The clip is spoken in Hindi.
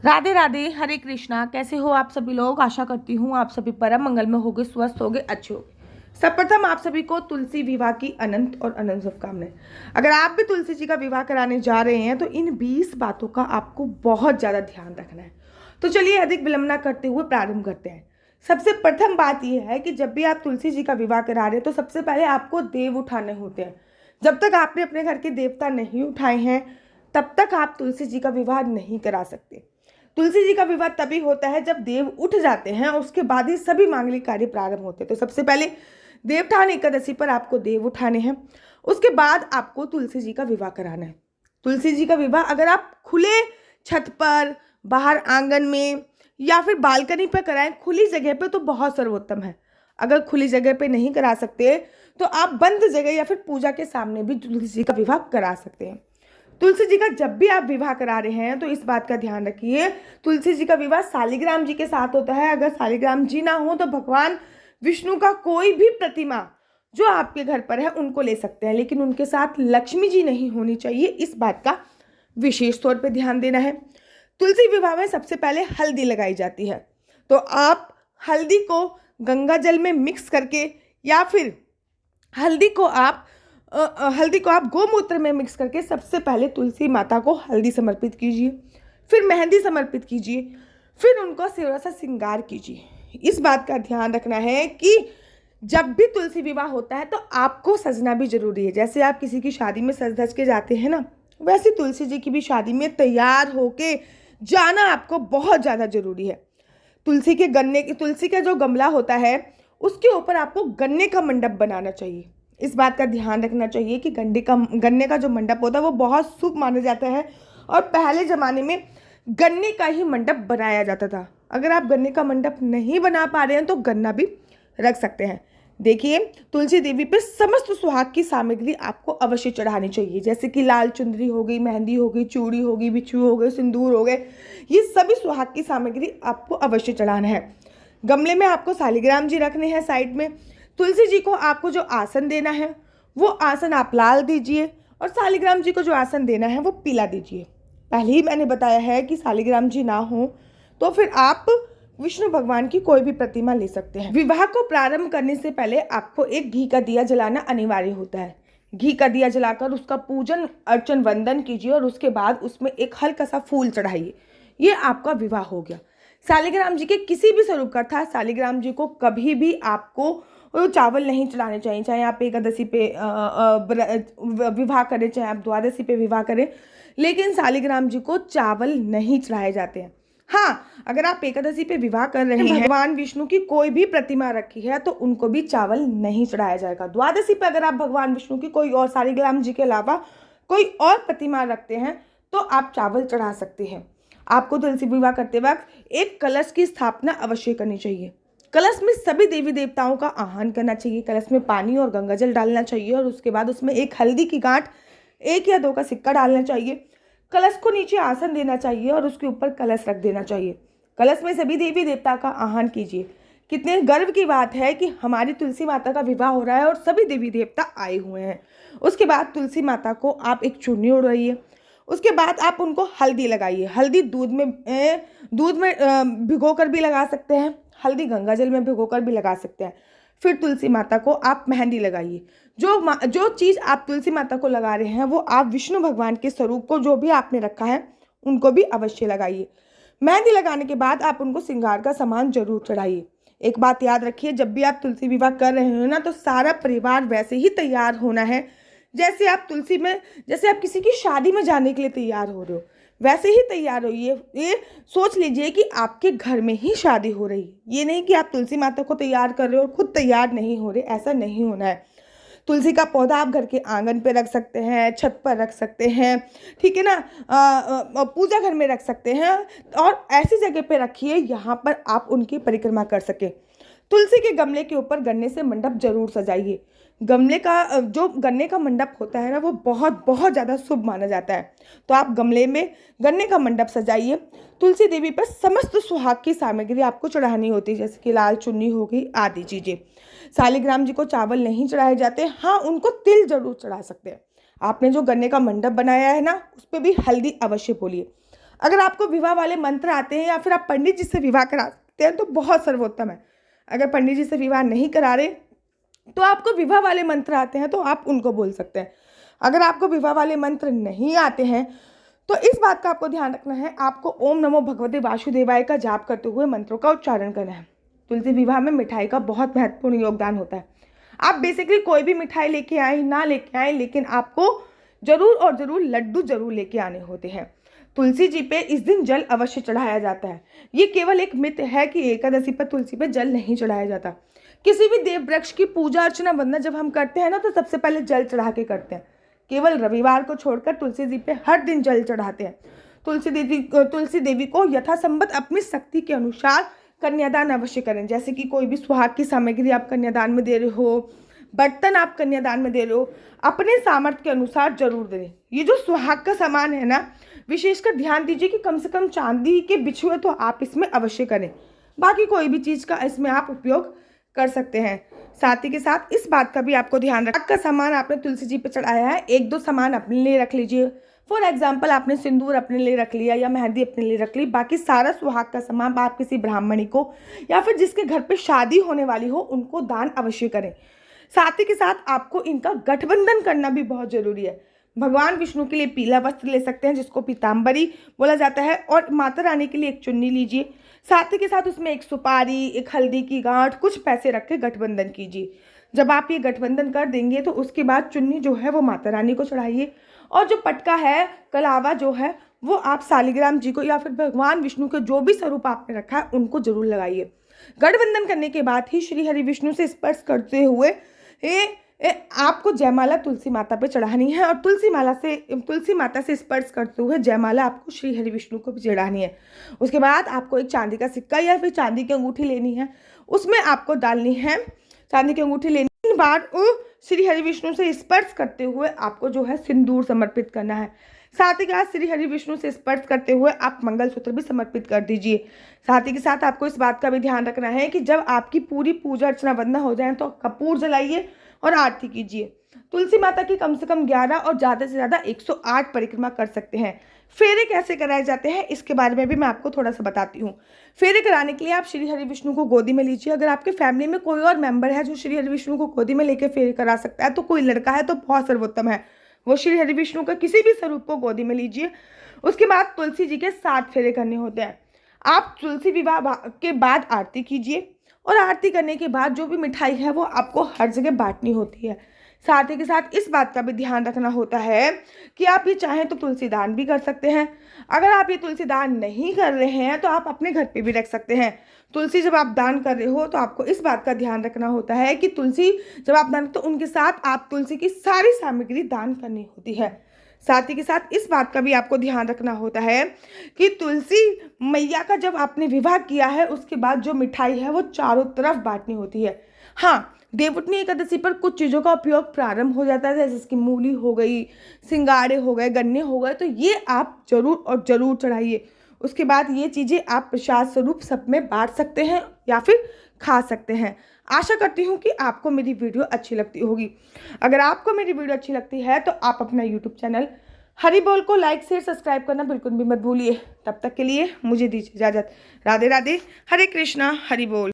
राधे राधे, हरे कृष्णा। कैसे हो आप सभी लोग? आशा करती हूँ आप सभी परम मंगल में होगे, स्वस्थ होगे, अच्छे होगे। सर्वप्रथम आप सभी को तुलसी विवाह की अनंत और अनंत शुभकामनाएं। अगर आप भी तुलसी जी का विवाह कराने जा रहे हैं तो इन 20 बातों का आपको बहुत ज़्यादा ध्यान रखना है। तो चलिए अधिक विलंब न करते हुए प्रारंभ करते हैं। सबसे प्रथम बात यह है कि जब भी आप तुलसी जी का विवाह करा रहे हैं तो सबसे पहले आपको देव उठाने होते हैं। जब तक आपने अपने घर के देवता नहीं उठाए हैं तब तक आप तुलसी जी का विवाह नहीं करा सकते। तुलसी जी का विवाह तभी होता है जब देव उठ जाते हैं और उसके बाद ही सभी मांगलिक कार्य प्रारंभ होते हैं। तो सबसे पहले देवठान एकादशी पर आपको देव उठाने हैं, उसके बाद आपको तुलसी जी का विवाह कराना है। तुलसी जी का विवाह अगर आप खुले छत पर, बाहर आंगन में या फिर बालकनी पर कराएं, खुली जगह पे, तो बहुत सर्वोत्तम है। अगर खुली जगह पे नहीं करा सकते तो आप बंद जगह या फिर पूजा के सामने भी तुलसी जी का विवाह करा सकते हैं। तुलसी जी का जब भी आप विवाह करा रहे हैं तो इस बात का ध्यान रखिए, तुलसी जी का विवाह शालिग्राम जी के साथ होता है। अगर शालिग्राम जी ना हो तो भगवान विष्णु का कोई भी प्रतिमा जो आपके घर पर है उनको ले सकते हैं, लेकिन उनके साथ लक्ष्मी जी नहीं होनी चाहिए। इस बात का विशेष तौर पे ध्यान देना है। तुलसी विवाह में सबसे पहले हल्दी लगाई जाती है। तो आप हल्दी को गंगा जल में मिक्स करके या फिर हल्दी को आप गोमूत्र में मिक्स करके सबसे पहले तुलसी माता को हल्दी समर्पित कीजिए, फिर मेहंदी समर्पित कीजिए, फिर उनको थोड़ा सा श्रृंगार कीजिए। इस बात का ध्यान रखना है कि जब भी तुलसी विवाह होता है तो आपको सजना भी जरूरी है। जैसे आप किसी की शादी में सज धज के जाते हैं ना, वैसे तुलसी जी की भी शादी में तैयार होके जाना आपको बहुत ज़्यादा जरूरी है। तुलसी का जो गमला होता है उसके ऊपर आपको गन्ने का मंडप बनाना चाहिए। इस बात का ध्यान रखना चाहिए कि गन्ने का जो मंडप होता है वो बहुत शुभ माना जाता है और पहले ज़माने में गन्ने का ही मंडप बनाया जाता था। अगर आप गन्ने का मंडप नहीं बना पा रहे हैं तो गन्ना भी रख सकते हैं। देखिए, तुलसी देवी पे समस्त सुहाग की सामग्री आपको अवश्य चढ़ानी चाहिए, जैसे कि लाल चुंदरी हो गई, मेहंदी हो गई, चूड़ी हो गई, बिच्छू हो गए, सिंदूर हो गए। ये सभी सुहाग की सामग्री आपको अवश्य चढ़ाना है। गमले में आपको शालिग्राम जी रखने हैं साइड में। तुलसी जी को आपको जो आसन देना है वो आसन आप लाल दीजिए और शालिग्राम जी को जो आसन देना है वो पीला दीजिए। पहले ही मैंने बताया है कि शालिग्राम जी ना हो तो फिर आप विष्णु भगवान की कोई भी प्रतिमा ले सकते हैं। विवाह को प्रारंभ करने से पहले आपको एक घी का दिया जलाना अनिवार्य होता है। घी का दिया जलाकर उसका पूजन अर्चन वंदन कीजिए और उसके बाद उसमें एक हल्का सा फूल चढ़ाइए। ये आपका विवाह हो गया। शालिग्राम जी के किसी भी स्वरूप का था, शालिग्राम जी को कभी भी आपको चावल नहीं चढ़ाने चाहिए। चाहे आप एकादशी पे विवाह करें, चाहे आप द्वादशी पे विवाह करें, लेकिन शालिग्राम जी को चावल नहीं चढ़ाए जाते हैं। हाँ, अगर आप एकादशी पे विवाह कर रहे हैं, भगवान विष्णु की कोई भी प्रतिमा रखी है तो उनको भी चावल नहीं चढ़ाया जाएगा। द्वादशी पे अगर आप भगवान विष्णु की कोई और शालिग्राम जी के अलावा कोई और प्रतिमा रखते हैं तो आप चावल चढ़ा सकते हैं। आपको तुलसी विवाह करते वक्त एक कलश की स्थापना अवश्य करनी चाहिए। कलश में सभी देवी देवताओं का आह्वान करना चाहिए। कलश में पानी और गंगाजल डालना चाहिए और उसके बाद उसमें एक हल्दी की गांठ, 1 या 2 का सिक्का डालना चाहिए। कलश को नीचे आसन देना चाहिए और उसके ऊपर कलश रख देना चाहिए। कलश में सभी देवी देवता का आह्वान कीजिए। कितने गर्व की बात है कि हमारी तुलसी माता का विवाह हो रहा है और सभी देवी देवता आए हुए हैं। उसके बाद तुलसी माता को आप एक चुन्नी ओढ़ाइए। उसके बाद आप उनको हल्दी लगाइए। हल्दी दूध में भिगो कर भी लगा सकते हैं, हल्दी गंगा जल में भिगोकर भी लगा सकते हैं। फिर तुलसी माता को आप मेहंदी लगाइए। जो चीज़ आप तुलसी माता को लगा रहे हैं वो आप विष्णु भगवान के स्वरूप को जो भी आपने रखा है उनको भी अवश्य लगाइए। मेहंदी लगाने के बाद आप उनको श्रृंगार का सामान जरूर चढ़ाइए। एक बात याद रखिए, जब भी आप तुलसी विवाह कर रहे हो ना तो सारा परिवार वैसे ही तैयार होना है जैसे आप किसी की शादी में जाने के लिए तैयार हो रहे हो, वैसे ही तैयार होइए। ये सोच लीजिए कि आपके घर में ही शादी हो रही है, ये नहीं कि आप तुलसी माता को तैयार कर रहे हो और खुद तैयार नहीं हो रहे। ऐसा नहीं होना है। तुलसी का पौधा आप घर के आंगन पे रख सकते हैं, छत पर रख सकते हैं, ठीक है ना, पूजा घर में रख सकते हैं और ऐसी जगह पे रखिए यहाँ पर आप उनकी परिक्रमा कर सकें। तुलसी के गमले के ऊपर गन्ने से मंडप जरूर सजाइए। जो गन्ने का मंडप होता है ना वो बहुत बहुत ज़्यादा शुभ माना जाता है। तो आप गमले में गन्ने का मंडप सजाइए। तुलसी देवी पर समस्त सुहाग की सामग्री आपको चढ़ानी होती है, जैसे कि लाल चुन्नी हो गई आदि चीज़ें। शालिग्राम जी को चावल नहीं चढ़ाए जाते, हाँ उनको तिल जरूर चढ़ा सकते हैं। आपने जो गन्ने का मंडप बनाया है ना उस पर भी हल्दी अवश्य बोलिए। अगर आपको विवाह वाले मंत्र आते हैं या फिर आप पंडित जी से विवाह करा सकते हैं तो बहुत सर्वोत्तम है। अगर पंडित जी से विवाह नहीं करा रहे तो आपको विवाह वाले मंत्र आते हैं तो आप उनको बोल सकते हैं। अगर आपको विवाह वाले मंत्र नहीं आते हैं तो इस बात का आपको ध्यान रखना है, आपको ओम नमो भगवते वासुदेवाय का जाप करते हुए मंत्रों का उच्चारण करना है। तुलसी विवाह में मिठाई का बहुत महत्वपूर्ण योगदान होता है। आप बेसिकली कोई भी मिठाई लेके आए ना लेके आए, लेकिन आपको जरूर और जरूर लड्डू जरूर लेके आने होते हैं। तुलसी जी पे इस दिन जल अवश्य चढ़ाया जाता है। ये केवल एक मिथ है कि एकादशी पर तुलसी पे जल नहीं चढ़ाया जाता। किसी भी देव वृक्ष की पूजा अर्चना वंदना जब हम करते हैं ना तो सबसे पहले जल चढ़ा के करते हैं। केवल रविवार को छोड़कर तुलसी जी पे हर दिन जल चढ़ाते हैं। तुलसी देवी को यथासंभव अपनी शक्ति के अनुसार कन्यादान अवश्य करें। जैसे कि कोई भी सुहाग की सामग्री आप कन्यादान में दे रहे हो, बर्तन आप कन्यादान में दे रहे हो, अपने सामर्थ्य के अनुसार जरूर दें। ये जो सुहाग का सामान है ना, विशेषकर ध्यान दीजिए कि कम से कम चांदी के बिछुए तो आप इसमें अवश्य करें। बाकी कोई भी चीज़ का इसमें आप उपयोग कर सकते हैं। साथ ही के साथ इस बात का भी आपको ध्यान रखना, का सामान आपने तुलसी जी पे चढ़ाया है, एक दो सामान अपने लिए रख लीजिए। फॉर एग्जाम्पल आपने सिंदूर अपने लिए रख लिया या मेहंदी अपने लिए रख ली, बाकी सारा सुहाग का सामान आप किसी ब्राह्मणी को या फिर जिसके घर पे शादी होने वाली हो उनको दान अवश्य करें। साथ ही के साथ आपको इनका गठबंधन करना भी बहुत जरूरी है। भगवान विष्णु के लिए पीला वस्त्र ले सकते हैं जिसको पीताम्बरी बोला जाता है, और माता रानी के लिए एक चुन्नी लीजिए। साथ ही के साथ उसमें एक सुपारी, एक हल्दी की गांठ, कुछ पैसे रख के गठबंधन कीजिए। जब आप ये गठबंधन कर देंगे तो उसके बाद चुन्नी जो है वो माता रानी को चढ़ाइए, और जो पटका है, कलावा जो है, वो आप शालिग्राम जी को या फिर भगवान विष्णु के जो भी स्वरूप आपने रखा है उनको जरूर लगाइए। गठबंधन करने के बाद ही श्री हरि विष्णु से स्पर्श करते हुए आपको जयमाला तुलसी माता पे चढ़ानी है, और तुलसी माता से स्पर्श करते हुए जयमाला आपको श्री हरि विष्णु को भी चढ़ानी है। उसके बाद आपको एक चांदी का सिक्का या फिर चांदी की अंगूठी लेनी है, उसमें आपको डालनी है चांदी की अंगूठी लेनी। 3 बार श्री हरि विष्णु से स्पर्श करते हुए आपको जो है सिंदूर समर्पित करना है। साथ ही के साथ श्री हरि विष्णु से स्पर्श करते हुए आप मंगलसूत्र भी समर्पित कर दीजिए। साथ ही के साथ आपको इस बात का भी ध्यान रखना है कि जब आपकी पूरी पूजा अर्चना वंदना हो जाए तो कपूर जलाइए और आरती कीजिए। तुलसी माता की कम से कम 11 और ज़्यादा से ज़्यादा 108 परिक्रमा कर सकते हैं। फेरे कैसे कराए जाते हैं इसके बारे में भी मैं आपको थोड़ा सा बताती हूँ। फेरे कराने के लिए आप श्री हरि विष्णु को गोदी में लीजिए। अगर आपके फैमिली में कोई और मेंबर है जो श्री हरि विष्णु को गोदी में लेकर फेरे करा सकता है तो कोई लड़का है तो बहुत सर्वोत्तम है, वो श्री हरि विष्णु का किसी भी स्वरूप को गोदी में लीजिए। उसके बाद तुलसी जी के 7 फेरे करने होते हैं। आप तुलसी विवाह के बाद आरती कीजिए, और आरती करने के बाद जो भी मिठाई है वो आपको हर जगह बांटनी होती है। साथ ही के साथ इस बात का भी ध्यान रखना होता है कि आप ये चाहें तो तुलसी दान भी कर सकते हैं। अगर आप ये तुलसी दान नहीं कर रहे हैं तो आप अपने घर पे भी रख सकते हैं। तुलसी जब आप दान कर रहे हो तो आपको इस बात का ध्यान रखना होता है कि तुलसी जब आप दान, तो उनके साथ आप तुलसी की सारी सामग्री दान करनी होती है। साथ ही के साथ इस बात का भी आपको ध्यान रखना होता है कि तुलसी मैया का जब आपने विवाह किया है उसके बाद जो मिठाई है वो चारों तरफ बांटनी होती है। हाँ, देवउठनी एकादशी पर कुछ चीज़ों का उपयोग प्रारंभ हो जाता है, जैसे इसकी मूली हो गई, सिंगाड़े हो गए, गन्ने हो गए, तो ये आप जरूर और जरूर चढ़ाइए। उसके बाद ये चीज़ें आप प्रसाद स्वरूप सब में बांट सकते हैं या फिर खा सकते हैं। आशा करती हूँ कि आपको मेरी वीडियो अच्छी लगती होगी। अगर आपको मेरी वीडियो अच्छी लगती है तो आप अपना यूट्यूब चैनल हरि बोल को लाइक शेयर सब्सक्राइब करना बिल्कुल भी मत भूलिए। तब तक के लिए मुझे दीजिए इजाज़त। राधे राधे, हरे कृष्णा, हरि बोल।